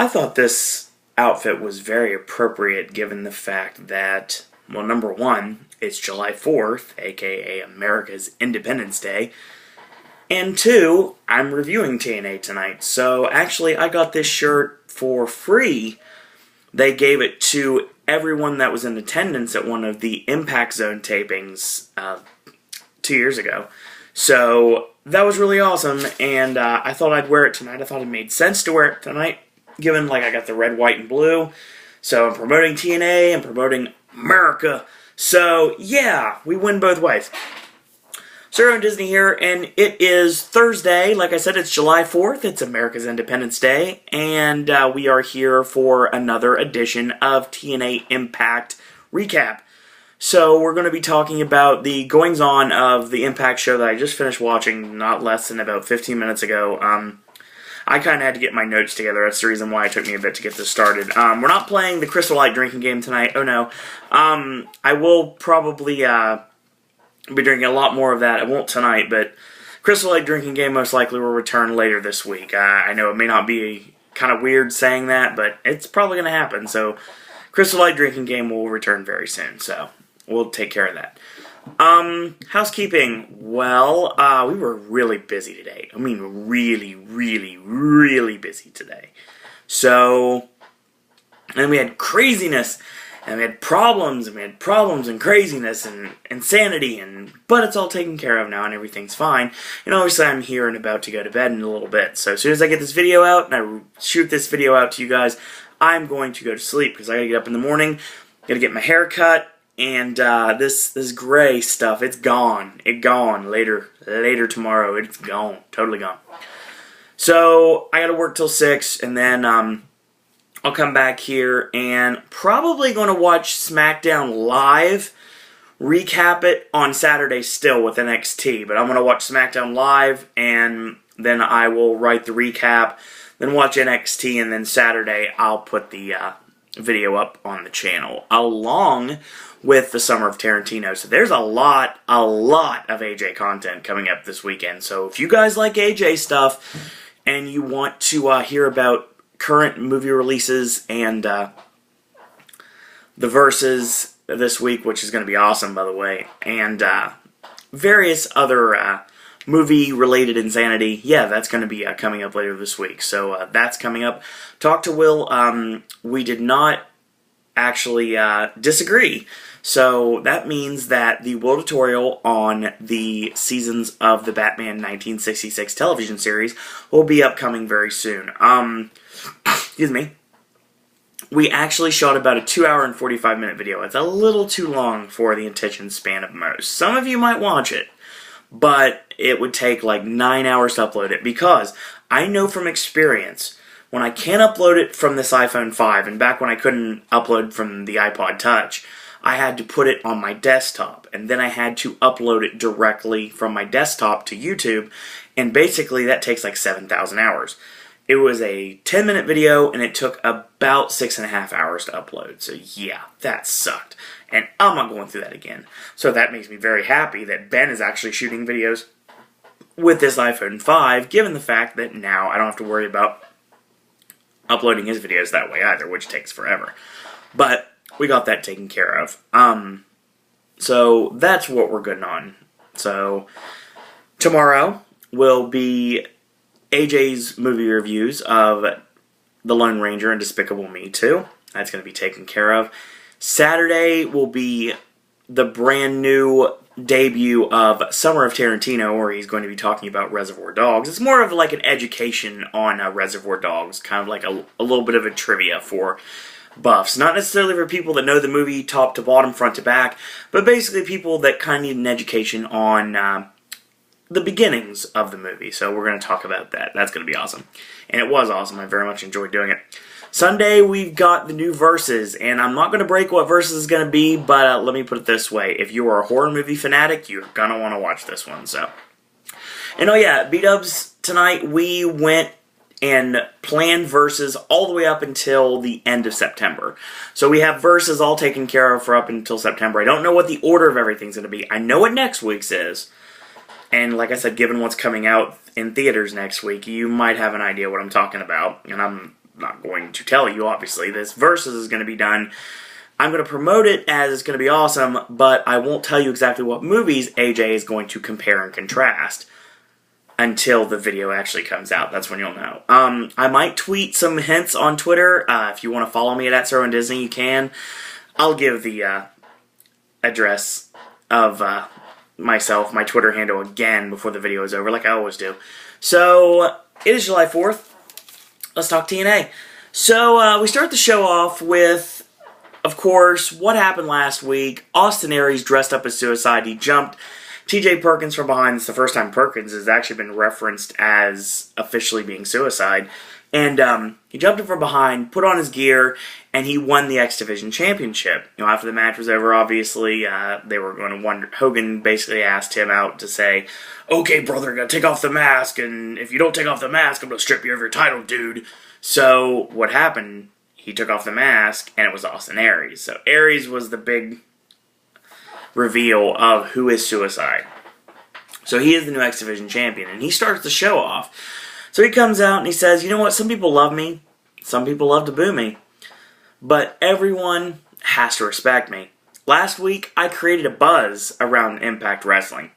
I thought this outfit was very appropriate given the fact that, well, number one, it's July 4th, aka America's Independence Day, and two, I'm reviewing TNA tonight, so actually I got this shirt for free. They gave it to everyone that was in attendance at one of the Impact Zone tapings 2 years ago. So that was really awesome, and I thought I'd wear it tonight. I thought it made sense to wear it tonight, given like I got the red, white, and blue. So I'm promoting TNA and promoting America. So yeah, we win both ways. Sarah and Disney here, and it is Thursday. Like I said, it's July 4th. It's America's Independence Day, and we are here for another edition of TNA Impact Recap. So we're going to be talking about the goings-on of the Impact show that I just finished watching not less than about 15 minutes ago. I kind of had to get my notes together. That's the reason why it took me a bit to get this started. We're not playing the Crystal Light drinking game tonight. Oh, no. I will probably be drinking a lot more of that. I won't tonight, but Crystal Light drinking game most likely will return later this week. I know it may not be kind of weird saying that, but it's probably going to happen. So Crystal Light drinking game will return very soon, so we'll take care of that. Housekeeping. Well, we were really busy today. I mean, really, really, really busy today. So, and we had craziness, and we had problems, and craziness, and insanity, but it's all taken care of now, and everything's fine. And obviously, I'm here and about to go to bed in a little bit. So as soon as I get this video out, and I shoot this video out to you guys, I'm going to go to sleep, because I gotta get up in the morning, gotta get my hair cut, and this gray stuff, it's gone. It's gone. Later tomorrow, it's gone. Totally gone. So, I gotta work till 6, and then, I'll come back here and probably going to watch SmackDown Live, recap it on Saturday still with NXT, but I'm going to watch SmackDown Live, and then I will write the recap, then watch NXT, and then Saturday I'll put the video up on the channel, along with the Summer of Tarantino. So there's a lot of AJ content coming up this weekend. So if you guys like AJ stuff, and you want to hear about current movie releases and the Versus this week, which is going to be awesome, by the way, and various other movie-related insanity. Yeah, that's going to be coming up later this week. So that's coming up. Talk to Will. We did not actually disagree. So that means that the Will tutorial on the seasons of the Batman 1966 television series will be upcoming very soon. Excuse me. We actually shot about a 2-hour and 45-minute video. It's a little too long for the attention span of most. Some of you might watch it, but it would take like 9 hours to upload it, because I know from experience, when I can't upload it from this iPhone 5, and back when I couldn't upload from the iPod Touch, I had to put it on my desktop, and then I had to upload it directly from my desktop to YouTube, and basically that takes like 7,000 hours. It was a 10-minute video, and it took about 6.5 hours to upload. So yeah, that sucked. And I'm not going through that again. So that makes me very happy that Ben is actually shooting videos with this iPhone 5, given the fact that now I don't have to worry about uploading his videos that way either, which takes forever. But we got that taken care of. So that's what we're good on. So tomorrow will be AJ's movie reviews of The Lone Ranger and Despicable Me 2. That's going to be taken care of. Saturday will be the brand new debut of Summer of Tarantino, where he's going to be talking about Reservoir Dogs. It's more of like an education on Reservoir Dogs, kind of like a little bit of a trivia for buffs. Not necessarily for people that know the movie top to bottom, front to back, but basically people that kind of need an education on the beginnings of the movie. So we're going to talk about that. That's going to be awesome. And it was awesome. I very much enjoyed doing it. Sunday, we've got the new Versus, and I'm not going to break what Versus is going to be, but let me put it this way. If you are a horror movie fanatic, you're going to want to watch this one. So, and oh yeah, B-dubs, tonight we went and planned Versus all the way up until the end of September. So we have Versus all taken care of for up until September. I don't know what the order of everything's going to be. I know what next week's is. And like I said, given what's coming out in theaters next week, you might have an idea what I'm talking about. And I'm not not going to tell you, obviously. This Versus is going to be done. I'm going to promote it as it's going to be awesome, but I won't tell you exactly what movies AJ is going to compare and contrast until the video actually comes out. That's when you'll know. I might tweet some hints on Twitter. If you want to follow me at @SerwinDisney, you can. I'll give the address of myself, my Twitter handle, again before the video is over, like I always do. So, it is July 4th. Let's talk TNA. So, we start the show off with, of course, what happened last week. Austin Aries dressed up as Suicide. He jumped TJ Perkins from behind. It's the first time Perkins has actually been referenced as officially being Suicide. And he jumped him from behind, put on his gear, and he won the X Division Championship. You know, after the match was over, obviously, they were going to wonder. Hogan basically asked him out to say, "Okay, brother, gotta take off the mask, and if you don't take off the mask, I'm gonna strip you of your title, dude." So, what happened? He took off the mask, and it was Austin Aries. So, Aries was the big reveal of who is Suicide. So, he is the new X Division Champion, and he starts the show off. So he comes out and he says, "You know what, some people love me, some people love to boo me, but everyone has to respect me. Last week, I created a buzz around Impact Wrestling.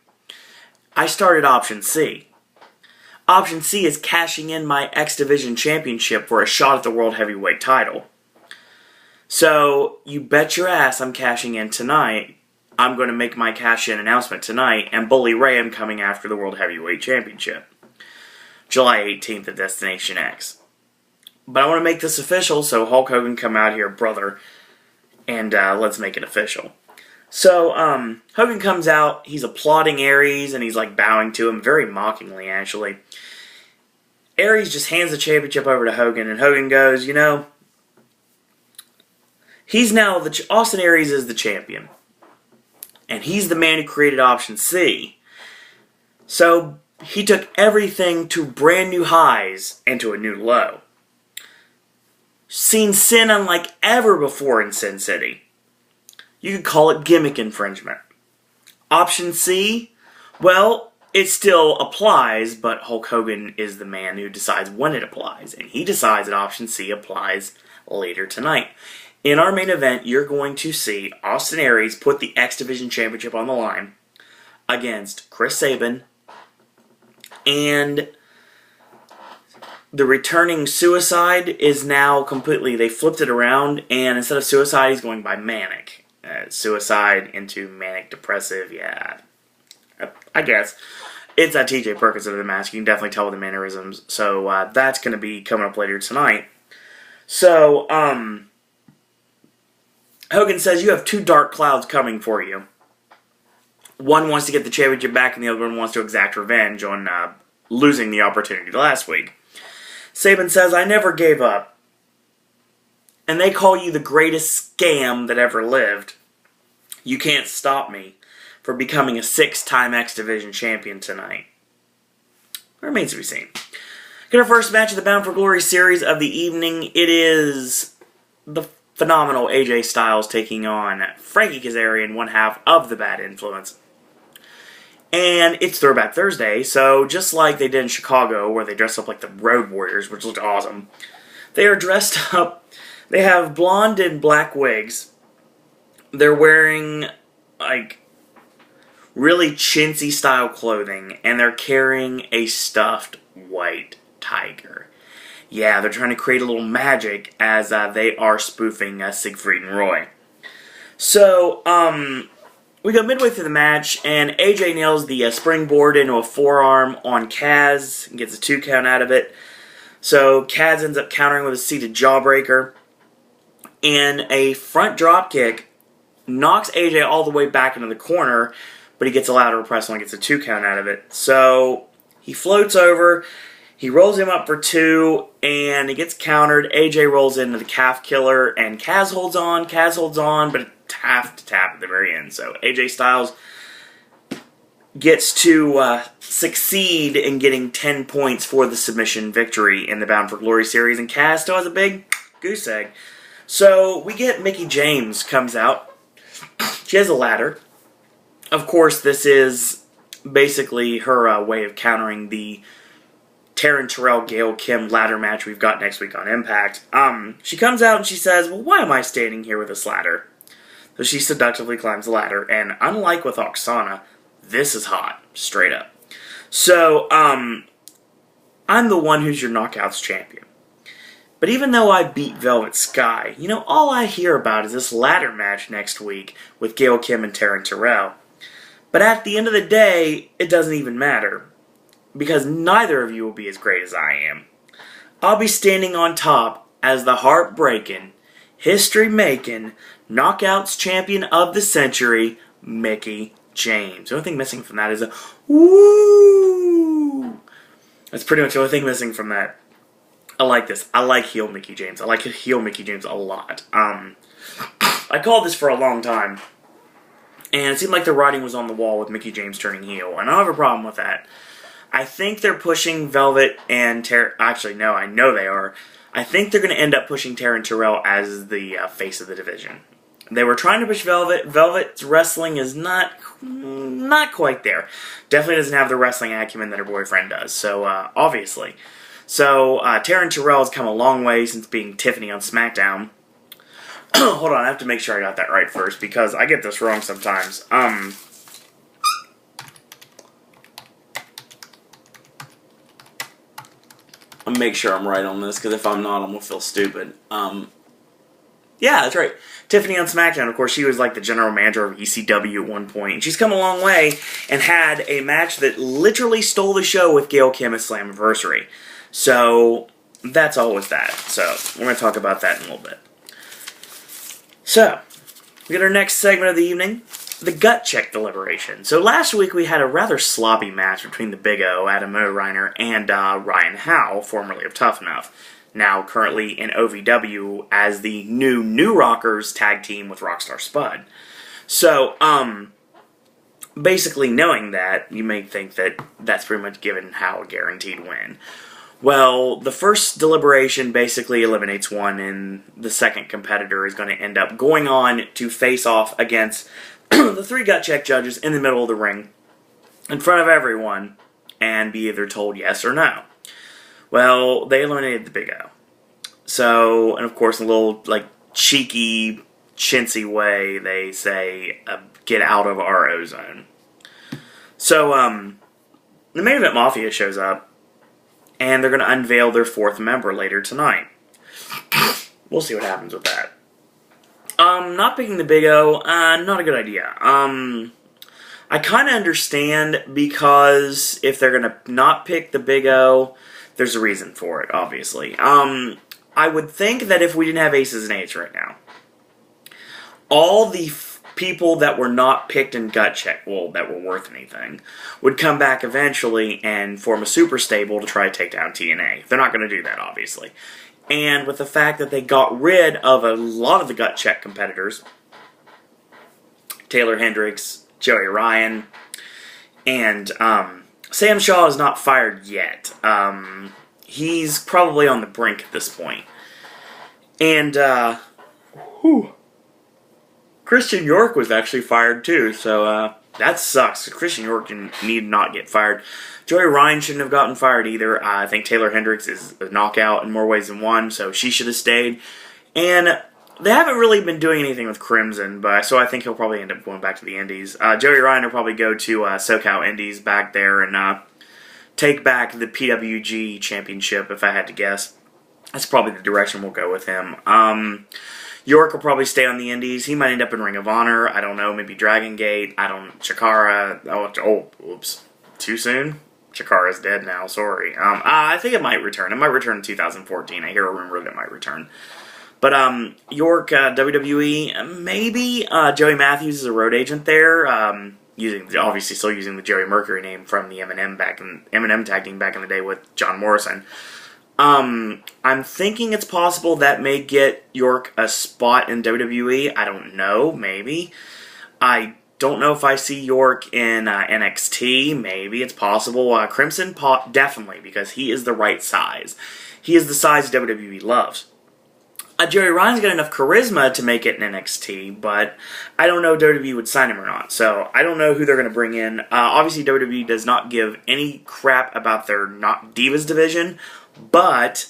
I started Option C. Option C is cashing in my X Division Championship for a shot at the World Heavyweight title. So, you bet your ass I'm cashing in tonight. I'm going to make my cash-in announcement tonight, and Bully Ray am coming after the World Heavyweight Championship. July 18th at Destination X. But I want to make this official, so Hulk Hogan, come out here, brother, and let's make it official." So, Hogan comes out, he's applauding Aries, and he's like bowing to him, very mockingly, actually. Aries just hands the championship over to Hogan, and Hogan goes, "You know, he's now, Austin Aries is the champion, and he's the man who created Option C. So, he took everything to brand new highs and to a new low. Seen Sin unlike ever before in Sin City. You could call it gimmick infringement. Option C, well, it still applies, but Hulk Hogan is the man who decides when it applies, and he decides that Option C applies later tonight. In our main event, you're going to see Austin Aries put the X Division Championship on the line against Chris Sabin, and the returning Suicide is now completely, they flipped it around, and instead of Suicide, he's going by Manic. Suicide into Manic Depressive, yeah, I guess. It's TJ Perkins under the mask. You can definitely tell with the mannerisms. So that's going to be coming up later tonight. So, Hogan says, "You have two dark clouds coming for you. One wants to get the championship back, and the other one wants to exact revenge on losing the opportunity last week." Sabin says, "I never gave up. And they call you the greatest scam that ever lived. You can't stop me for becoming a 6-time X Division champion tonight." Remains to be seen. Get our first match of the Bound for Glory series of the evening. It is the phenomenal AJ Styles taking on Frankie Kazarian, one half of the Bad Influence. And it's Throwback Thursday, so just like they did in Chicago, where they dressed up like the Road Warriors, which looked awesome, they are dressed up. They have blonde and black wigs. They're wearing, like, really chintzy style clothing, and they're carrying a stuffed white tiger. Yeah, they're trying to create a little magic as they are spoofing Siegfried and Roy. So, we go midway through the match, and AJ nails the springboard into a forearm on Kaz and gets a 2 count out of it. So Kaz ends up countering with a seated jawbreaker. And a front dropkick knocks AJ all the way back into the corner, but he gets a louder press and gets a 2 count out of it. So he floats over, he rolls him up for 2, and he gets countered. AJ rolls into the calf killer, and Kaz holds on, but have to tap at the very end. So AJ Styles gets to succeed in getting 10 points for the submission victory in the Bound for Glory series, and Kaz still has a big goose egg. So we get Mickie James comes out. She has a ladder. Of course, this is basically her way of countering the Taryn Terrell, Gail Kim ladder match we've got next week on Impact. She comes out and she says, well, why am I standing here with this ladder? So she seductively climbs the ladder, and unlike with Oksana, this is hot, straight up. So, I'm the one who's your Knockouts champion. But even though I beat Velvet Sky, all I hear about is this ladder match next week with Gail Kim and Taryn Terrell. But at the end of the day, it doesn't even matter, because neither of you will be as great as I am. I'll be standing on top as the heartbreaking, history-making, Knockouts champion of the century, Mickie James. The only thing missing from that is a woo! That's pretty much the only thing missing from that. I like this. I like heel Mickie James. I like heel Mickie James a lot. I called this for a long time, and it seemed like the writing was on the wall with Mickie James turning heel, and I don't have a problem with that. I think they're pushing Velvet and actually, no, I know they are. I think they're going to end up pushing Taryn Terrell as the face of the division. They were trying to push Velvet. Velvet's wrestling is not quite there. Definitely doesn't have the wrestling acumen that her boyfriend does, so obviously. So Taryn Terrell has come a long way since being Tiffany on SmackDown. Hold on, I have to make sure I got that right first, because I get this wrong sometimes. I'll make sure I'm right on this, because if I'm not, I'm going to feel stupid. Yeah, that's right. Tiffany on SmackDown, of course, she was like the general manager of ECW at one point. And she's come a long way and had a match that literally stole the show with Gail Kim at Slammiversary. So, that's all with that. So, we're going to talk about that in a little bit. So, we got our next segment of the evening, the gut check deliberation. So, last week we had a rather sloppy match between the Big O, Adam Reiner, and Ryan Howe, formerly of Tough Enough. Now currently in OVW as the New Rockers tag team with Rockstar Spud. So, basically knowing that, you may think that that's pretty much given Howe a guaranteed win. Well, the first deliberation basically eliminates one, and the second competitor is going to end up going on to face off against the 3 gut check judges in the middle of the ring, in front of everyone, and be either told yes or no. Well, they eliminated the Big O. So, and of course, in a little, cheeky, chintzy way, they say, get out of our O-Zone. So, the Main Event Mafia shows up, and they're going to unveil their 4th member later tonight. We'll see what happens with that. Not picking the Big O, not a good idea. I kind of understand, because if they're going to not pick the Big O, there's a reason for it, obviously. I would think that if we didn't have aces and eights right now, all the people that were not picked in gut check, that were worth anything, would come back eventually and form a super stable to try to take down TNA. They're not going to do that, obviously. And with the fact that they got rid of a lot of the gut check competitors, Taylor Hendricks, Joey Ryan, and Sam Shaw is not fired yet. He's probably on the brink at this point. And, Christian York was actually fired too, so that sucks. Christian York need not get fired. Joey Ryan shouldn't have gotten fired either. I think Taylor Hendricks is a knockout in more ways than one, so she should have stayed. And they haven't really been doing anything with Crimson, so I think he'll probably end up going back to the Indies. Joey Ryan will probably go to SoCal Indies back there and take back the PWG championship, if I had to guess. That's probably the direction we'll go with him. York will probably stay on the Indies. He might end up in Ring of Honor. I don't know. Maybe Dragon Gate. Chikara. Oh, oops. Too soon? Chikara's dead now. Sorry. I think it might return. It might return in 2014. I hear a rumor that it might return. But York, WWE, maybe. Joey Matthews is a road agent there. Obviously still using the Jerry Mercury name from the Eminem tag team back in the day with John Morrison. I'm thinking it's possible that may get York a spot in WWE. I don't know, maybe. I don't know if I see York in NXT. Maybe it's possible. Crimson, definitely, because he is the right size. He is the size WWE loves. Joey Ryan's got enough charisma to make it in NXT, but I don't know if WWE would sign him or not. So I don't know who they're going to bring in. Obviously, WWE does not give any crap about their Not Divas division, but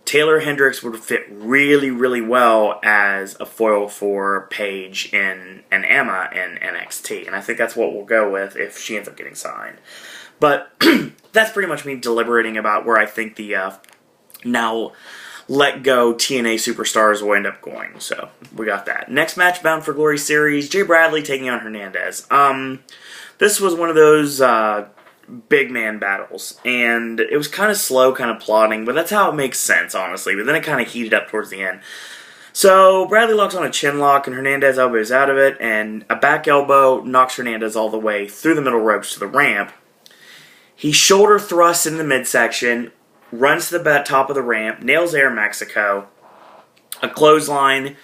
Taylor Hendricks would fit really, really well as a foil for Paige and Emma in NXT, and I think that's what we'll go with if she ends up getting signed. But that's pretty much me deliberating about where I think the now let go TNA superstars will end up going. So we got that. Next match, Bound for Glory series, Jay Bradley taking on Hernandez. This was one of those big man battles, and it was kind of slow, kind of plodding, but that's how it makes sense, honestly. But then it kind of heated up towards the end. So Bradley locks on a chin lock, and Hernandez elbows out of it, and a back elbow knocks Hernandez all the way through the middle ropes to the ramp. He shoulder thrusts in the midsection, runs to the top of the ramp, nails Air Mexico, a clothesline,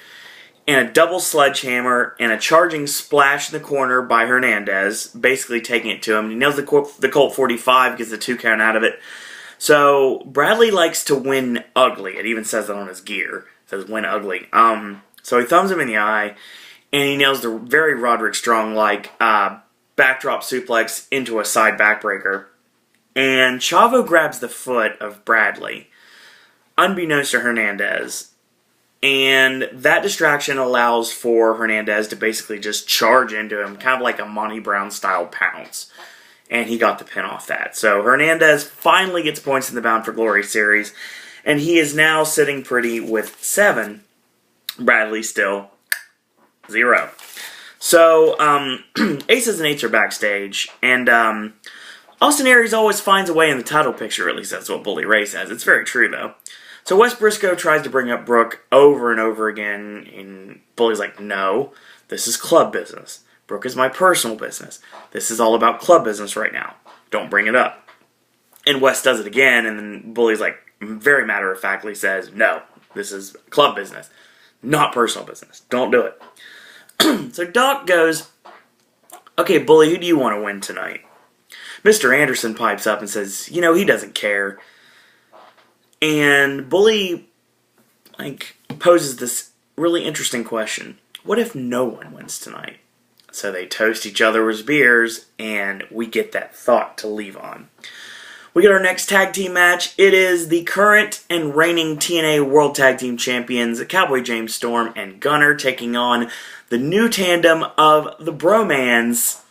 and a double sledgehammer, and a charging splash in the corner by Hernandez, basically taking it to him. He nails the Colt 45, gets the 2 count out of it. So Bradley likes to win ugly. It even says that on his gear. It says win ugly. So he thumbs him in the eye, and he nails the very Roderick Strong-like backdrop suplex into a side backbreaker. And Chavo grabs the foot of Bradley, unbeknownst to Hernandez. And that distraction allows for Hernandez to basically just charge into him, kind of like a Monty Brown-style pounce. And he got the pin off that. So Hernandez finally gets points in the Bound for Glory series, and he is now sitting pretty with 7. Bradley still 0. So Aces and Eights are backstage, and Austin Aries always finds a way in the title picture, at least that's what Bully Ray says. It's very true, though. So Wes Briscoe tries to bring up Brooke over and over again, and Bully's like, no, this is club business. Brooke is my personal business. This is all about club business right now. Don't bring it up. And Wes does it again, and then Bully's like, very matter-of-factly says, no, this is club business, not personal business. Don't do it. So Doc goes, okay, Bully, who do you want to win tonight? Mr. Anderson pipes up and says, you know, he doesn't care. And Bully, poses this really interesting question. What if no one wins tonight? So they toast each other with beers, and we get that thought to leave on. We get our next tag team match. It is the current and reigning TNA World Tag Team Champions, Cowboy James Storm and Gunner, taking on the new tandem of the Bromans,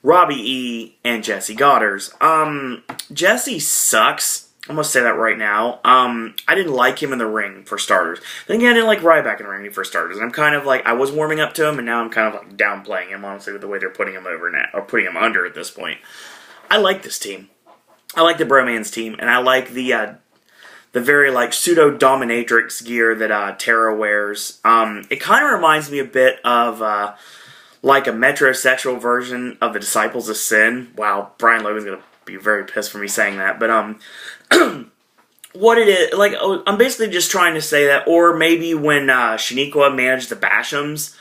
Robbie E. and Jesse Goddard. Jesse sucks. I'm going to say that right now. I didn't like him in the ring, for starters. Then again, I didn't like Ryback in the ring, for starters. And I'm kind of like, I was warming up to him, and now I'm kind of like downplaying him, honestly, with the way they're putting him over now, or putting him under at this point. I like this team. I like the Bromans team, and I like the very, pseudo-dominatrix gear that Tara wears. It kind of reminds me a bit of a metrosexual version of the Disciples of Sin. Wow, Brian Logan's going to be very pissed for me saying that, but what it is, I'm basically just trying to say that, or maybe when Shaniqua managed the Bashams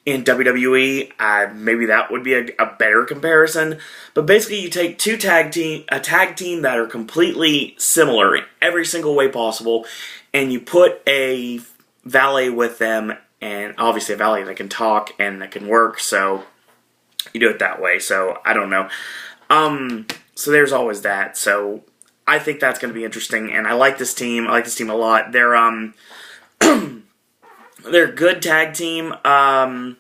in WWE, maybe that would be a better comparison. But basically, you take a tag team that are completely similar in every single way possible, and you put a valet with them, and obviously a valet that can talk and that can work, so you do it that way. So, I don't know. So there's always that. So I think that's going to be interesting, and I like this team. I like this team a lot. They're they're a good tag team. I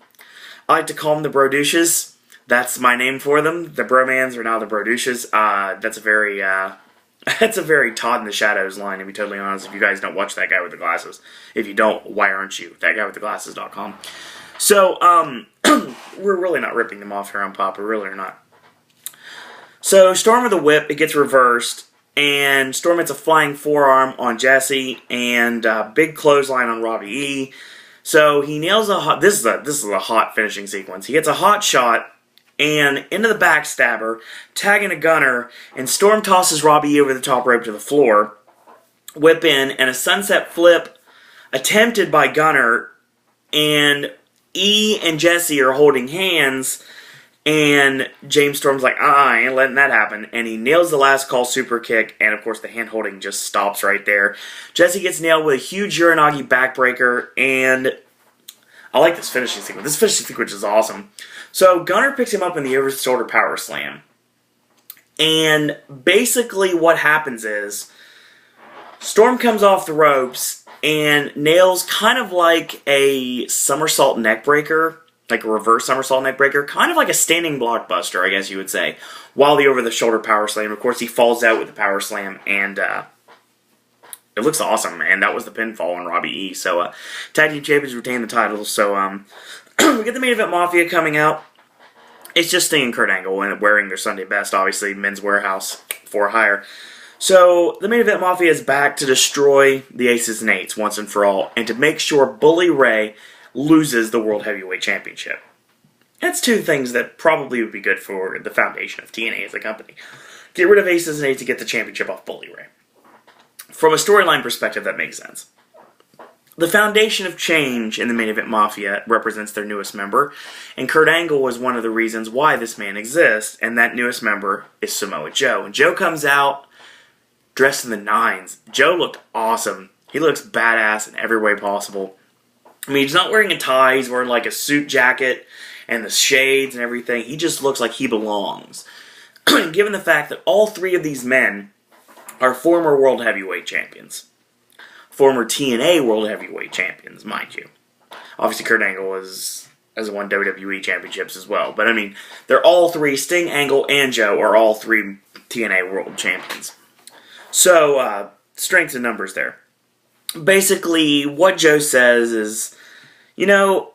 like to call them the Brodouches. That's my name for them. The Bromans are now the Brodouches. That's a very that's a very Todd in the Shadows line, to be totally honest. If you guys don't watch That Guy with the Glasses, if you don't, why aren't you? ThatGuyWithTheGlasses.com. So we're really not ripping them off here on Pop. We really are not. So, Storm of the Whip, it gets reversed, and Storm hits a flying forearm on Jesse, and big clothesline on Robbie E. So, he nails a hot, this is a hot finishing sequence. He gets a hot shot, and into the backstabber, tagging a Gunner, and Storm tosses Robbie E over the top rope to the floor. Whip in, and a sunset flip attempted by Gunner, and E and Jesse are holding hands, And James Storm's like, I ain't letting that happen. And he nails the last call super kick. And, of course, the hand-holding just stops right there. Jesse gets nailed with a huge Uranagi backbreaker. And I like this finishing sequence. This finishing sequence is awesome. So Gunner picks him up in the over-the-shoulder power slam. And basically what happens is Storm comes off the ropes and nails kind of like a somersault neckbreaker. Like a reverse somersault neckbreaker, kind of like a standing blockbuster, I guess you would say, while the over-the-shoulder power slam. Of course, he falls out with the power slam, and it looks awesome, and that was the pinfall on Robbie E. So, Tag Team Champions retain the titles. So, we get the Main Event Mafia coming out. It's just Sting and Kurt Angle wearing their Sunday best, obviously, Men's Warehouse for hire. So, the Main Event Mafia is back to destroy the Aces and Eights once and for all, and to make sure Bully Ray loses the World Heavyweight Championship. That's two things that probably would be good for the foundation of TNA as a company. Get rid of Aces and Eights to get the championship off Bully Ray. From a storyline perspective, that makes sense. The foundation of change in the Main Event Mafia represents their newest member, and Kurt Angle was one of the reasons why this man exists, and that newest member is Samoa Joe. And Joe comes out dressed in the nines. Joe looked awesome. He looks badass in every way possible. I mean, he's not wearing a tie, he's wearing like a suit jacket and the shades and everything. He just looks like he belongs. Given the fact that all three of these men are former World Heavyweight Champions. Former TNA World Heavyweight Champions, mind you. Obviously, Kurt Angle has won WWE Championships as well. But I mean, they're all three, Sting, Angle, and Joe are all three TNA World Champions. So, strength in numbers there. Basically, what Joe says is, you know,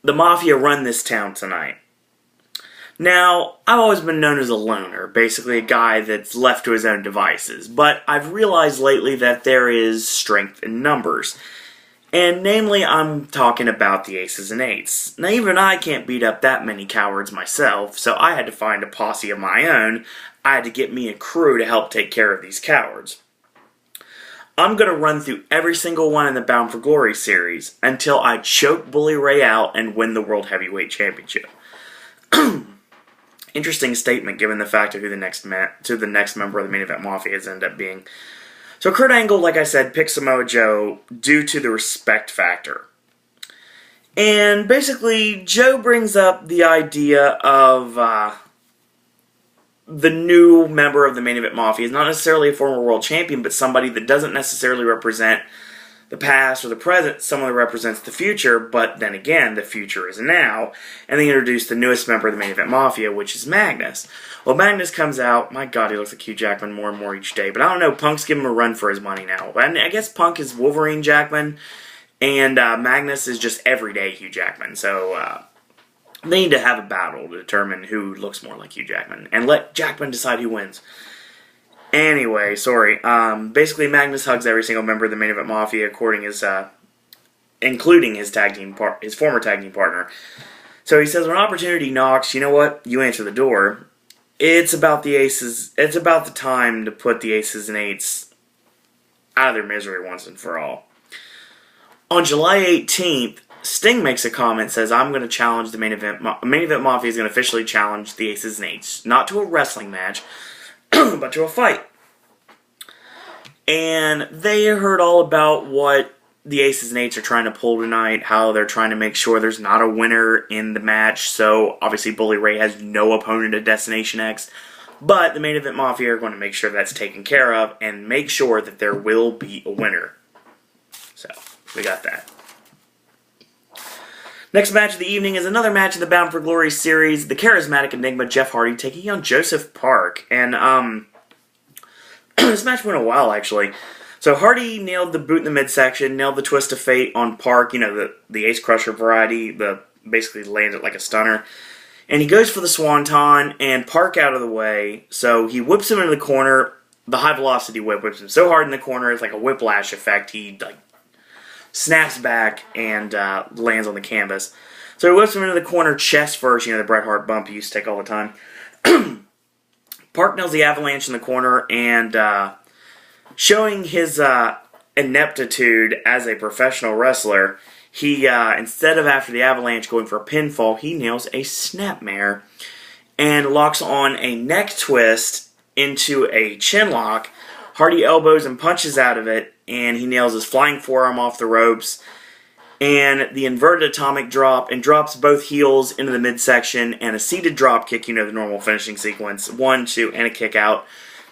the Mafia run this town tonight. Now, I've always been known as a loner, basically a guy that's left to his own devices, but I've realized lately that there is strength in numbers. And namely, I'm talking about the Aces and Eights. Now, even I can't beat up that many cowards myself, so I had to find a posse of my own. I had to get me a crew to help take care of these cowards. I'm going to run through every single one in the Bound for Glory series until I choke Bully Ray out and win the World Heavyweight Championship. Interesting statement given the fact of who the next member of the Main Event Mafia is end up being. So Kurt Angle, like I said, picks Samoa Joe due to the respect factor. And basically, Joe brings up the idea of the new member of the Main Event Mafia is not necessarily a former world champion, but somebody that doesn't necessarily represent the past or the present, someone that represents the future, but then again, the future is now. And they introduce the newest member of the Main Event Mafia, which is Magnus. Well, Magnus comes out, my god, he looks like Hugh Jackman more and more each day, but I don't know, Punk's giving him a run for his money now. But I guess Punk is Wolverine Jackman, and Magnus is just everyday Hugh Jackman, so they need to have a battle to determine who looks more like Hugh Jackman, and let Jackman decide who wins. Anyway, sorry. Basically, Magnus hugs every single member of the Main Event Mafia, including his former tag team partner. So he says, when opportunity knocks, you know what? You answer the door. It's about the Aces. It's about the time to put the Aces and Eights out of their misery once and for all. On July 18th, Sting makes a comment, says, I'm going to challenge the Main Event Mafia is going to officially challenge the Aces and Eights. Not to a wrestling match, but to a fight. And they heard all about what the Aces and Eights are trying to pull tonight, how they're trying to make sure there's not a winner in the match, so obviously Bully Ray has no opponent at Destination X, but the Main Event Mafia are going to make sure that's taken care of, and make sure that there will be a winner. So, we got that. Next match of the evening is another match in the Bound for Glory series, the charismatic Enigma Jeff Hardy taking on Joseph Park, and this match went a while, actually. So Hardy nailed the boot in the midsection, nailed the twist of fate on Park, you know, the Ace Crusher variety, basically landed like a stunner. And he goes for the Swanton, and Park out of the way, so he whips him into the corner. The high velocity whips him so hard in the corner, it's like a whiplash effect. He snaps back and lands on the canvas. So he whips him into the corner chest first, you know, the Bret Hart bump he used to take all the time. Park nails the avalanche in the corner, and showing his ineptitude as a professional wrestler, He, instead of after the avalanche going for a pinfall, he nails a snapmare and locks on a neck twist into a chin lock. Hardy elbows and punches out of it, and he nails his flying forearm off the ropes and the inverted atomic drop, and drops both heels into the midsection, and a seated drop kick, the normal finishing sequence, 1, 2, and a kick out.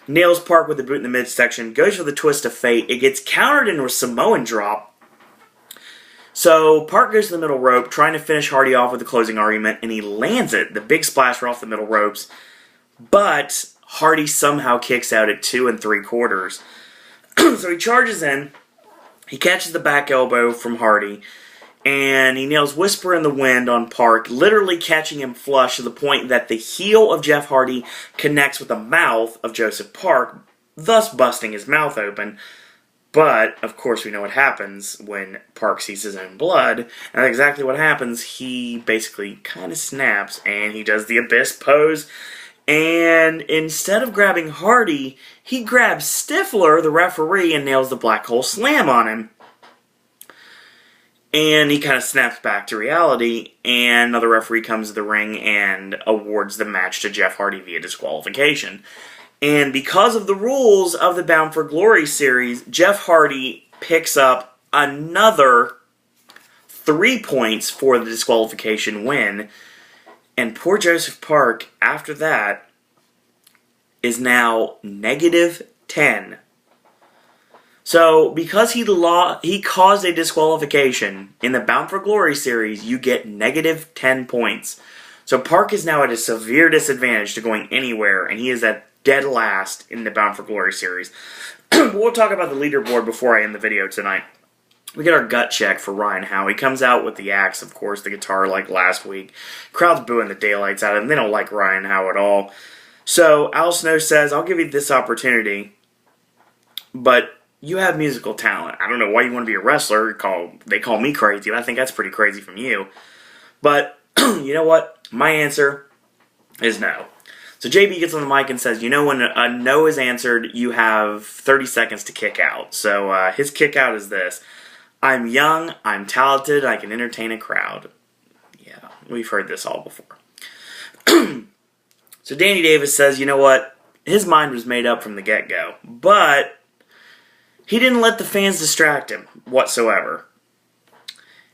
Nails Park with the boot in the midsection, goes for the twist of fate. It gets countered into a Samoan drop. So Park goes to the middle rope, trying to finish Hardy off with the closing argument, and he lands it, the big splasher off the middle ropes. But Hardy somehow kicks out at 2 3/4. So he charges in. He catches the back elbow from Hardy, and he nails Whisper in the Wind on Park, literally catching him flush to the point that the heel of Jeff Hardy connects with the mouth of Joseph Park, thus busting his mouth open. But, of course, we know what happens when Park sees his own blood, and that's exactly what happens. He basically kind of snaps, and he does the Abyss pose, and instead of grabbing Hardy, he grabs Stifler, the referee, and nails the Black Hole Slam on him. And he kind of snaps back to reality, and another referee comes to the ring and awards the match to Jeff Hardy via disqualification. And because of the rules of the Bound for Glory series, Jeff Hardy picks up another 3 points for the disqualification win. And poor Joseph Park, after that, is now -10. So, because he caused a disqualification in the Bound for Glory series, you get -10 points. So Park is now at a severe disadvantage to going anywhere, and he is at dead last in the Bound for Glory series. We'll talk about the leaderboard before I end the video tonight. We get our gut check for Ryan Howe. He comes out with the axe, of course, the guitar like last week. Crowd's booing the daylights out of him. They don't like Ryan Howe at all. So Al Snow says, I'll give you this opportunity, but you have musical talent. I don't know why you want to be a wrestler. They call me crazy, but I think that's pretty crazy from you. But you know what? My answer is no. So JB gets on the mic and says, when a no is answered, you have 30 seconds to kick out. So his kick out is this. I'm young, I'm talented, I can entertain a crowd. Yeah, we've heard this all before. So Danny Davis says, you know what? His mind was made up from the get-go. But he didn't let the fans distract him whatsoever.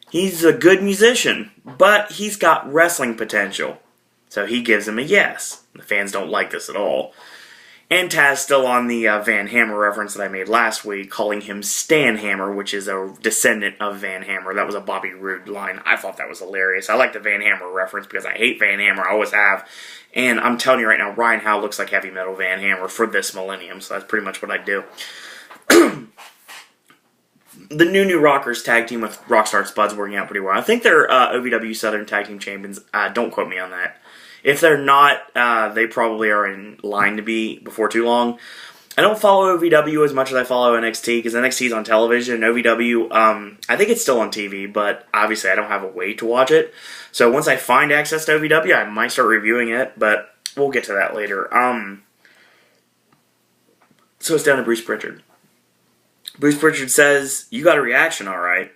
He's a good musician, but he's got wrestling potential. So he gives him a yes. The fans don't like this at all. And Taz still on the Van Hammer reference that I made last week, calling him Stan Hammer, which is a descendant of Van Hammer. That was a Bobby Roode line. I thought that was hilarious. I like the Van Hammer reference because I hate Van Hammer. I always have. And I'm telling you right now, Ryan Howe looks like heavy metal Van Hammer for this millennium. So that's pretty much what I do. The New Rockers tag team with Rockstar Spud's working out pretty well. I think they're OVW Southern Tag Team Champions. Don't quote me on that. If they're not, they probably are in line to be before too long. I don't follow OVW as much as I follow NXT, because NXT is on television, and OVW, I think it's still on TV, but obviously I don't have a way to watch it. So once I find access to OVW, I might start reviewing it, but we'll get to that later. So it's down to Bruce Pritchard. Bruce Pritchard says, you got a reaction, alright.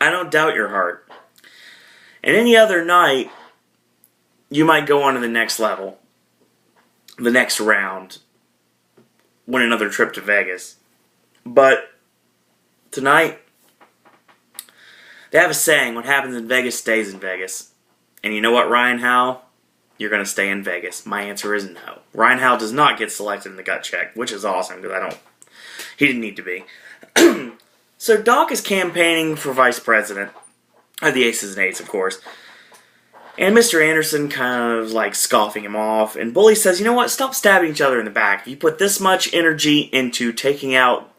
I don't doubt your heart. And any other night, you might go on to the next level, the next round, win another trip to Vegas. But tonight, they have a saying, what happens in Vegas stays in Vegas. And you know what, Ryan Howe? You're going to stay in Vegas. My answer is no. Ryan Howe does not get selected in the gut check, which is awesome, because he didn't need to be. So Doc is campaigning for vice president of the Aces and Eights, of course. And Mr. Anderson kind of like scoffing him off. And Bully says, you know what, stop stabbing each other in the back. If you put this much energy into taking out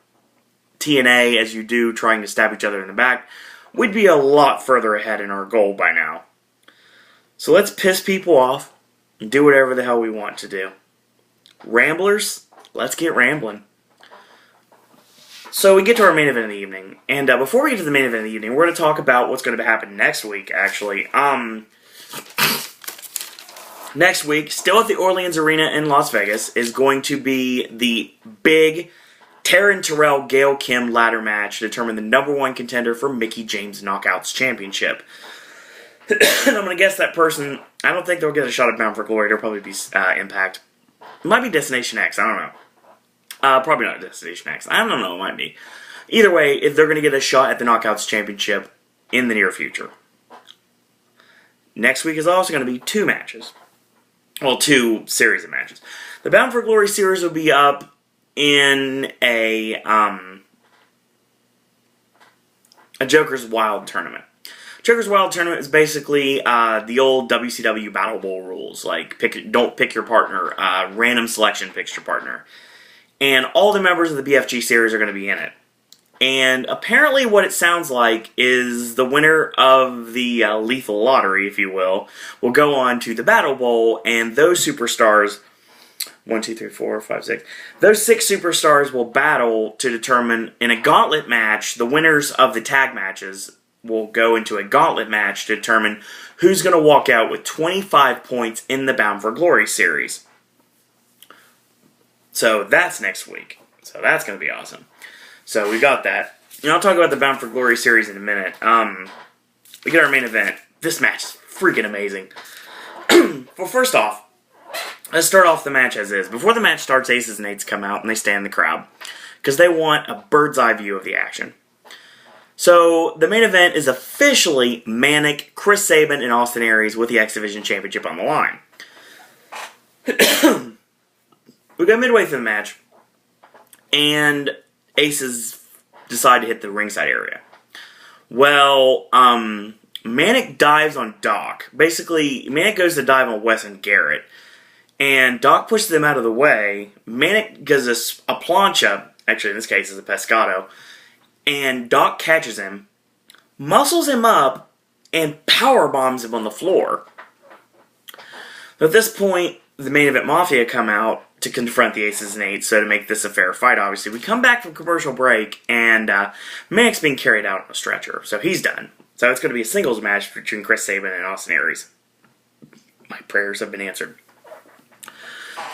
TNA as you do trying to stab each other in the back, we'd be a lot further ahead in our goal by now. So let's piss people off and do whatever the hell we want to do. Ramblers, let's get rambling. So we get to our main event of the evening. And before we get to the main event of the evening, we're going to talk about what's going to happen next week, actually. Next week, still at the Orleans Arena in Las Vegas, is going to be the big Taryn Terrell Gail Kim ladder match to determine the number one contender for Mickie James Knockouts Championship. And I'm going to guess that person, I don't think they'll get a shot at Bound for Glory. It'll probably be Impact. It might be Destination X. I don't know. Probably not Destination X. I don't know. It might be. Either way, if they're going to get a shot at the Knockouts Championship in the near future. Next week is also going to be 2 matches. Well, 2 series of matches. The Bound for Glory series will be up in a Joker's Wild tournament. Joker's Wild tournament is basically the old WCW Battle Bowl rules, like don't pick your partner, random selection picks your partner. And all the members of the BFG series are going to be in it. And apparently what it sounds like is the winner of the Lethal Lottery, if you will go on to the Battle Bowl, and those superstars, 1, 2, 3, 4, 5, 6, those 6 superstars will battle to determine, in a gauntlet match, the winners of the tag matches will go into a gauntlet match to determine who's going to walk out with 25 points in the Bound for Glory series. So that's next week. So that's going to be awesome. So we got that. And I'll talk about the Bound for Glory series in a minute. We get our main event. This match is freaking amazing. Well, first off, let's start off the match as is. Before the match starts, Aces and Eights come out and they stand in the crowd because they want a bird's eye view of the action. So the main event is officially Manic, Chris Sabin, and Austin Aries with the X Division Championship on the line. We got midway through the match, and Aces decide to hit the ringside area. Well, Manic dives on Doc. Basically, Manic goes to dive on Wes and Garrett, and Doc pushes them out of the way. Manic does a plancha, actually in this case is a pescado, and Doc catches him, muscles him up, and power bombs him on the floor. At this point, the Main Event Mafia come out to confront the Aces and Eights, so to make this a fair fight, obviously. We come back from commercial break, and Manic's being carried out on a stretcher, so he's done. So it's going to be a singles match between Chris Sabin and Austin Aries. My prayers have been answered.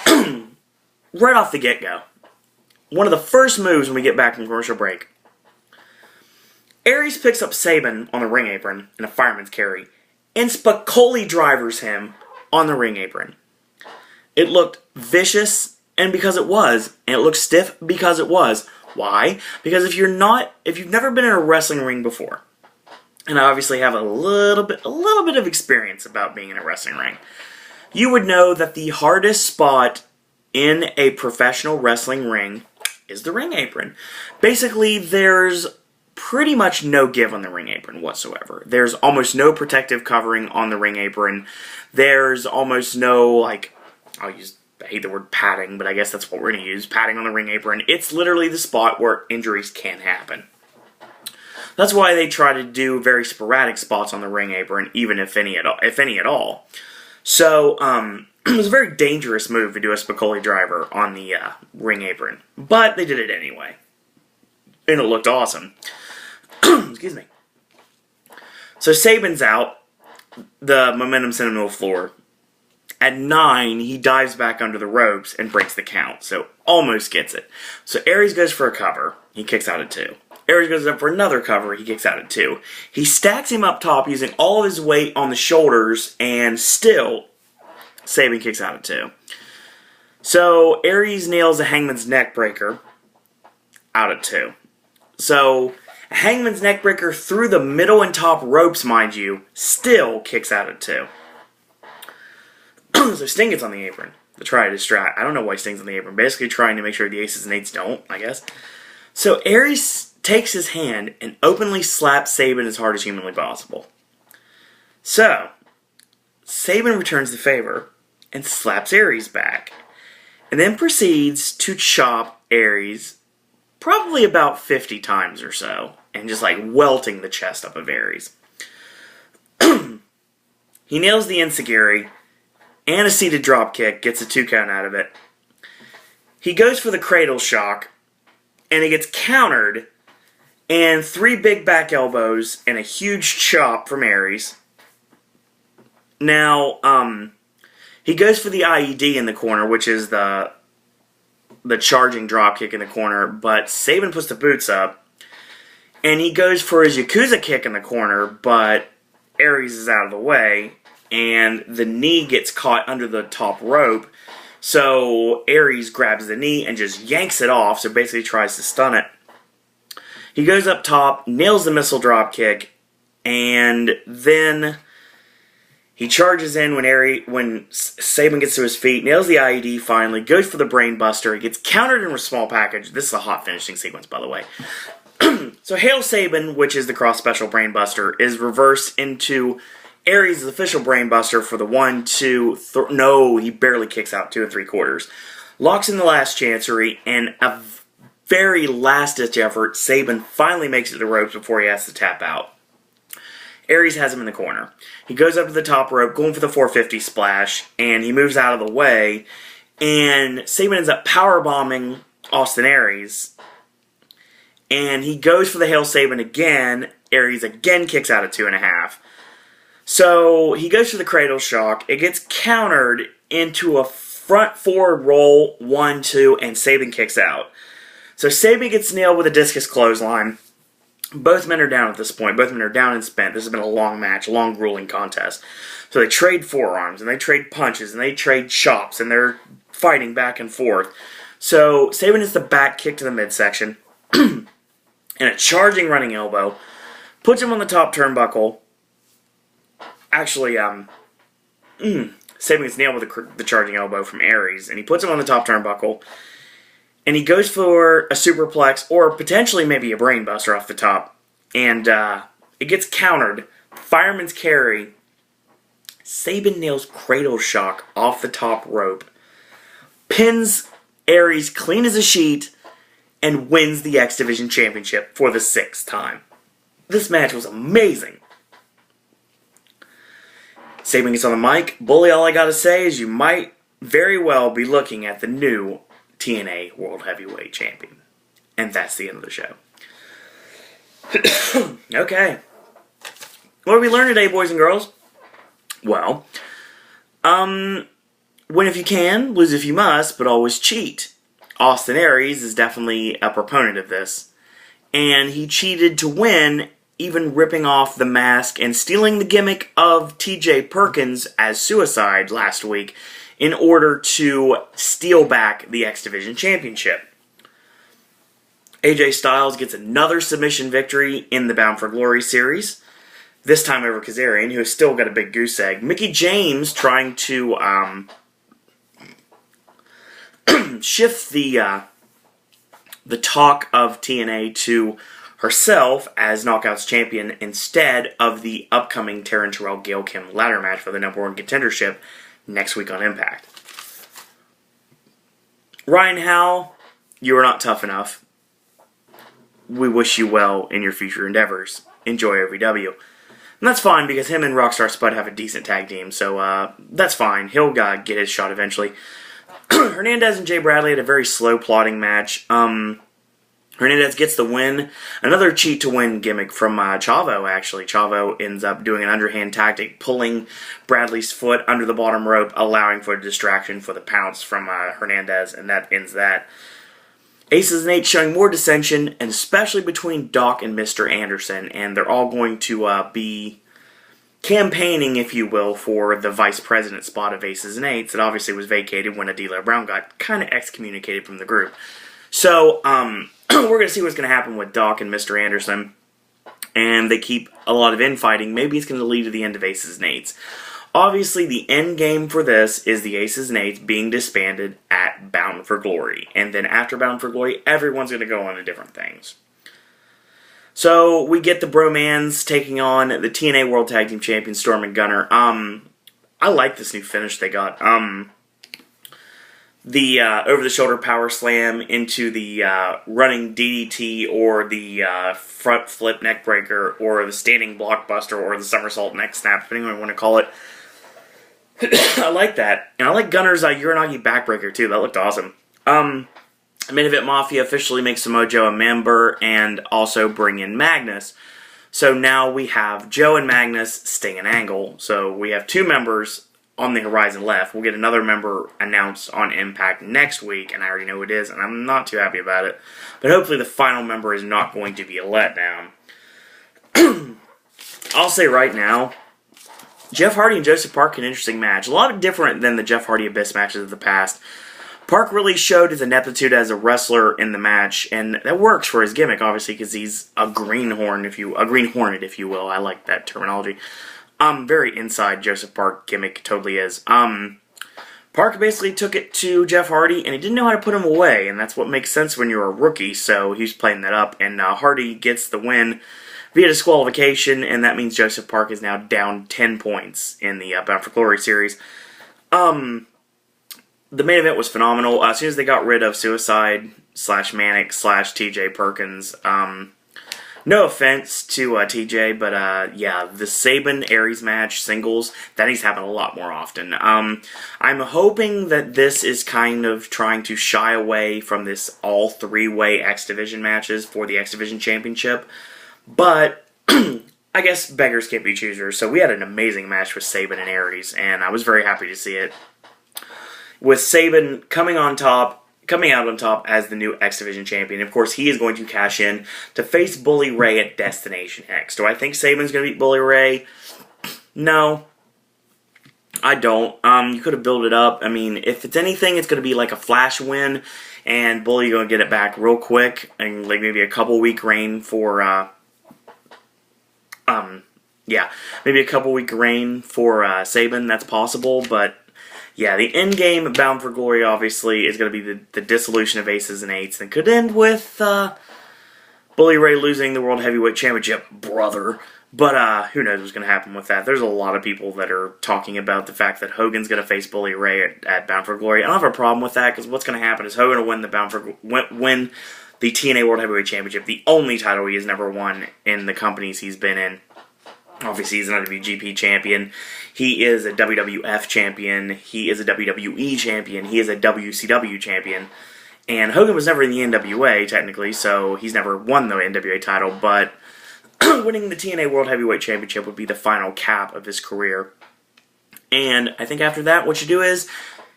Right off the get-go, one of the first moves when we get back from commercial break, Aries picks up Sabin on the ring apron in a fireman's carry and Spicoli drivers him on the ring apron. It looked vicious, and because it was, and it looked stiff because it was. Why? Because if you've never been in a wrestling ring before, and I obviously have a little bit of experience about being in a wrestling ring, you would know that the hardest spot in a professional wrestling ring is the ring apron. Basically, there's pretty much no give on the ring apron whatsoever. There's almost no protective covering on the ring apron. There's almost no, I hate the word padding, but I guess that's what we're going to use, padding on the ring apron. It's literally the spot where injuries can happen. That's why they try to do very sporadic spots on the ring apron, even if any at all. So, it was a very dangerous move to do a Spicoli driver on the ring apron. But they did it anyway. And it looked awesome. Excuse me. So Sabin's out. The momentum sent him to the floor. At 9, he dives back under the ropes and breaks the count. So almost gets it. So Aries goes for a cover. He kicks out at 2. Aries goes up for another cover. He kicks out at 2. He stacks him up top using all of his weight on the shoulders, and still Sabin kicks out at 2. So Aries nails a Hangman's neck breaker out at 2. So a Hangman's neck breaker through the middle and top ropes, mind you, still kicks out at 2. So Sting gets on the apron to try to distract. I don't know why Sting's on the apron. Basically trying to make sure the Aces and Eights don't, I guess. So Aries takes his hand and openly slaps Sabin as hard as humanly possible. So Sabin returns the favor and slaps Aries back, and then proceeds to chop Aries probably about 50 times or so, and just welting the chest up of Aries. He nails the enziguri and a seated dropkick, gets a 2 count out of it. He goes for the cradle shock, and it gets countered, and 3 big back elbows and a huge chop from Aries. Now, he goes for the IED in the corner, which is the the charging dropkick in the corner, but Sabin puts the boots up, and he goes for his Yakuza kick in the corner, but Aries is out of the way, and the knee gets caught under the top rope, so Aries grabs the knee and just yanks it off, so basically tries to stun it. He goes up top, nails the missile dropkick, and then he charges in when Sabin gets to his feet, nails the IED finally, goes for the brain buster. He gets countered in a small package. This is a hot finishing sequence, by the way. So Hail Sabin, which is the cross special brain buster, is reversed into Aries' official brain buster for the 1, 2, no, he barely kicks out 2 3/4. Locks in the last chancery, and a very last-ditch effort, Sabin finally makes it to the ropes before he has to tap out. Aries has him in the corner. He goes up to the top rope, going for the 450 splash, and he moves out of the way, and Sabin ends up powerbombing Austin Aries, and he goes for the Hail Sabin again. Aries again kicks out at 2.5. So he goes for the cradle shock. It gets countered into a front forward roll, 1, 2, and Sabin kicks out. So Sabin gets nailed with a discus clothesline. Both men are down at this point. Both men are down and spent. This has been a long match, a long, grueling contest. So they trade forearms, and they trade punches, and they trade chops, and they're fighting back and forth. So Sabin hits the back kick to the midsection, and a charging running elbow, puts him on the top turnbuckle. Actually, Sabin gets nailed with the charging elbow from Aries, and he puts him on the top turnbuckle, and he goes for a superplex, or potentially maybe a brainbuster off the top, and it gets countered. Fireman's carry. Sabin nails cradle shock off the top rope, pins Aries clean as a sheet, and wins the X Division Championship for the 6th time. This match was amazing. Sabin gets on the mic. Bully, all I gotta say is you might very well be looking at the new TNA World Heavyweight Champion. And that's the end of the show. Okay. What did we learn today, boys and girls? Well, win if you can, lose if you must, but always cheat. Austin Aries is definitely a proponent of this. And he cheated to win, even ripping off the mask and stealing the gimmick of TJ Perkins as Suicide last week in order to steal back the X Division Championship. AJ Styles gets another submission victory in the Bound for Glory series, this time over Kazarian, who has still got a big goose egg. Mickie James trying to shift the talk of TNA to herself as Knockouts champion instead of the upcoming Taryn Terrell Gail Kim ladder match for the #1 contendership next week on Impact. Ryan Howell, you are not tough enough. We wish you well in your future endeavors. Enjoy every W. And that's fine because him and Rockstar Spud have a decent tag team, so that's fine. He'll get his shot eventually. Hernandez and Jay Bradley had a very slow plotting match. Hernandez gets the win. Another cheat to win gimmick from Chavo, actually. Chavo ends up doing an underhand tactic, pulling Bradley's foot under the bottom rope, allowing for a distraction for the pounce from Hernandez, and that ends that. Aces and Eights showing more dissension, and especially between Doc and Mr. Anderson, and they're all going to be campaigning, if you will, for the vice president spot of Aces and Eights. It obviously was vacated when Adila Brown got kind of excommunicated from the group. So, we're going to see what's going to happen with Doc and Mr. Anderson, and they keep a lot of infighting. Maybe it's going to lead to the end of Aces and Eights. Obviously, the end game for this is the Aces and Eights being disbanded at Bound for Glory. And then after Bound for Glory, everyone's going to go on to different things. So, we get the Bromans taking on the TNA World Tag Team Champions, Storm and Gunner. I like this new finish they got. The over-the-shoulder power slam into the running DDT, or the front flip neck breaker, or the standing blockbuster, or the somersault neck snap, depending on what you want to call it. I like that. And I like Gunner's Uranagi backbreaker, too. That looked awesome. Main Event Mafia officially makes Samoa Joe a member, and also bring in Magnus. So now we have Joe and Magnus, Sting and Angle. So we have 2 members on the horizon left. We'll get another member announced on Impact next week, and I already know who it is, and I'm not too happy about it. But hopefully the final member is not going to be a letdown. I'll say right now, Jeff Hardy and Joseph Park, an interesting match. A lot different than the Jeff Hardy Abyss matches of the past. Park really showed his ineptitude as a wrestler in the match, and that works for his gimmick, obviously, because he's a greenhorn, a green hornet, if you will. I like that terminology. Very inside Joseph Park gimmick, totally is. Park basically took it to Jeff Hardy, and he didn't know how to put him away, and that's what makes sense when you're a rookie, so he's playing that up, and Hardy gets the win via disqualification, and that means Joseph Park is now down 10 points in the Bound for Glory series. The main event was phenomenal. As soon as they got rid of Suicide / Manic / TJ Perkins, no offense to TJ, but yeah, the Sabin-Aries match, singles, that needs to happen a lot more often. I'm hoping that this is kind of trying to shy away from this all three-way X Division matches for the X Division Championship, but I guess beggars can't be choosers, so we had an amazing match with Sabin and Aries, and I was very happy to see it. With Sabin coming out on top as the new X Division champion. Of course, he is going to cash in to face Bully Ray at Destination X. Do I think Sabin's going to beat Bully Ray? No. I don't. You could have built it up. I mean, if it's anything, it's going to be like a flash win, and Bully going to get it back real quick, and like maybe a couple-week reign for, maybe a couple-week reign for Sabin. That's possible, but yeah, the end game Bound for Glory, obviously, is going to be the dissolution of Aces and Eights, and could end with Bully Ray losing the World Heavyweight Championship, brother. But who knows what's going to happen with that. There's a lot of people that are talking about the fact that Hogan's going to face Bully Ray at Bound for Glory. I don't have a problem with that, because what's going to happen is Hogan will win the TNA World Heavyweight Championship, the only title he has never won in the companies he's been in. Obviously, he's an IWGP champion. He is a WWF champion. He is a WWE champion. He is a WCW champion. And Hogan was never in the NWA, technically, so he's never won the NWA title. But winning the TNA World Heavyweight Championship would be the final cap of his career. And I think after that, what you do is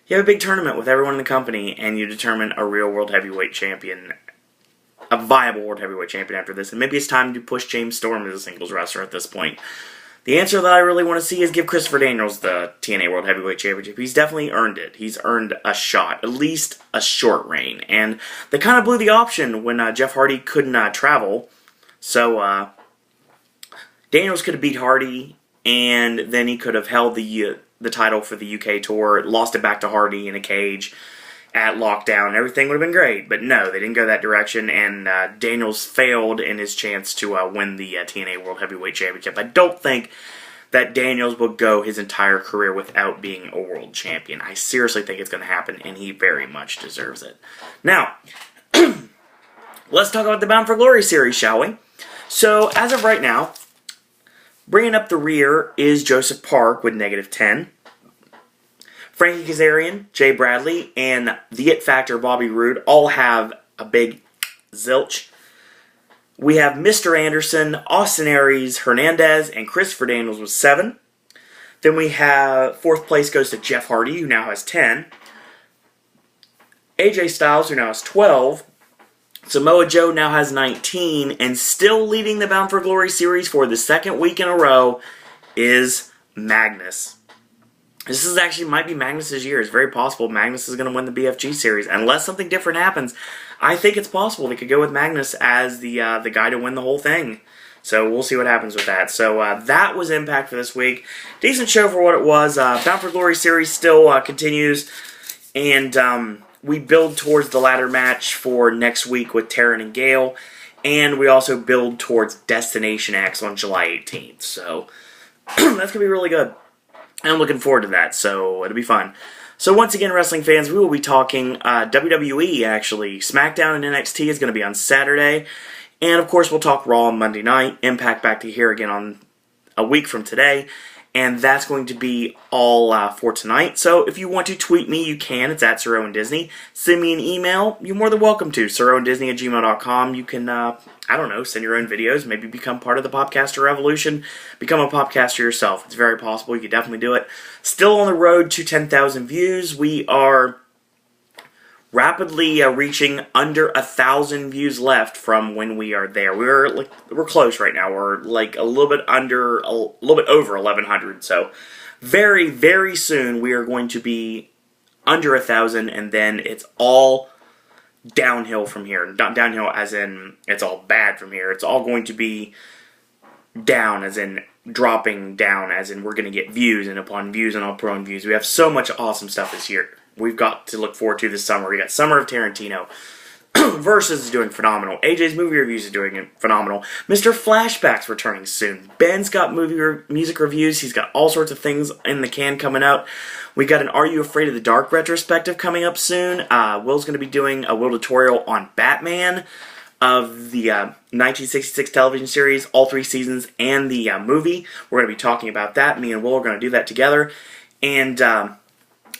you have a big tournament with everyone in the company, and you determine a real World Heavyweight Champion, a viable World Heavyweight Champion after this, and maybe it's time to push James Storm as a singles wrestler at this point. The answer that I really want to see is give Christopher Daniels the TNA World Heavyweight Championship. He's definitely earned it. He's earned a shot, at least a short reign, and they kind of blew the option when Jeff Hardy couldn't travel, so Daniels could have beat Hardy, and then he could have held the title for the UK tour, lost it back to Hardy in a cage at Lockdown. Everything would have been great, but no, they didn't go that direction, and Daniels failed in his chance to win the TNA World Heavyweight Championship. I don't think that Daniels will go his entire career without being a world champion. I seriously think it's going to happen, and he very much deserves it. Now, let's talk about the Bound for Glory series, shall we? So, as of right now, bringing up the rear is Joseph Park with -10. Frankie Kazarian, Jay Bradley, and the It Factor Bobby Roode all have a big zilch. We have Mr. Anderson, Austin Aries, Hernandez, and Christopher Daniels with 7. Then we have 4th place goes to Jeff Hardy, who now has 10. AJ Styles, who now has 12. Samoa Joe now has 19, and still leading the Bound for Glory series for the second week in a row is Magnus. This is actually might be Magnus' year. It's very possible Magnus is going to win the BFG series. Unless something different happens, I think it's possible they could go with Magnus as the guy to win the whole thing. So we'll see what happens with that. So that was Impact for this week. Decent show for what it was. Bound for Glory series still continues. And we build towards the ladder match for next week with Taryn and Gale. And we also build towards Destination X on July 18th. So that's going to be really good. I'm looking forward to that, so it'll be fun. So once again, wrestling fans, we will be talking WWE, actually. SmackDown and NXT is going to be on Saturday. And, of course, we'll talk Raw on Monday night. Impact back to here again on a week from today. And that's going to be all for tonight. So if you want to tweet me, you can. It's at SirOwenDisney. Send me an email. You're more than welcome to. SirOwenDisney@gmail.com. You can, I don't know, send your own videos. Maybe become part of the Popcaster Revolution. Become a Popcaster yourself. It's very possible. You could definitely do it. Still on the road to 10,000 views. We are rapidly reaching under 1,000 views left from when we are there. We're close right now. We're like a little bit over 1,100. So very, very soon we are going to be under 1,000, and then it's all downhill from here. Not downhill as in it's all bad from here. It's all going to be down as in dropping down as in we're going to get views and upon views and upon views. We have so much awesome stuff this year. We've got to look forward to this summer. We got Summer of Tarantino. Versus is doing phenomenal. AJ's movie reviews are doing phenomenal. Mr. Flashback's returning soon. Ben's got music reviews. He's got all sorts of things in the can coming out. We got an Are You Afraid of the Dark retrospective coming up soon. Will's going to be doing a Will tutorial on Batman of the 1966 television series, all 3 seasons, and the movie. We're going to be talking about that. Me and Will are going to do that together. And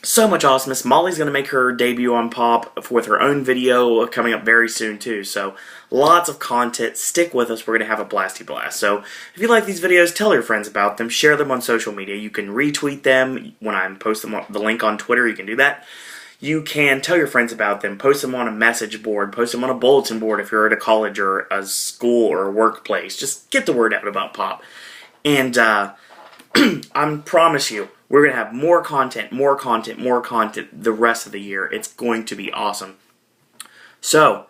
so much awesomeness. Molly's going to make her debut on Pop with her own video coming up very soon too. So lots of content. Stick with us. We're going to have a blasty blast. So if you like these videos, tell your friends about them. Share them on social media. You can retweet them when I post them. The link on Twitter, you can do that. You can tell your friends about them. Post them on a message board. Post them on a bulletin board if you're at a college or a school or a workplace. Just get the word out about Pop. And I promise you, we're going to have more content the rest of the year. It's going to be awesome. So,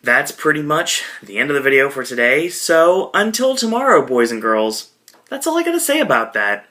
that's pretty much the end of the video for today. So, until tomorrow, boys and girls, that's all I got to say about that.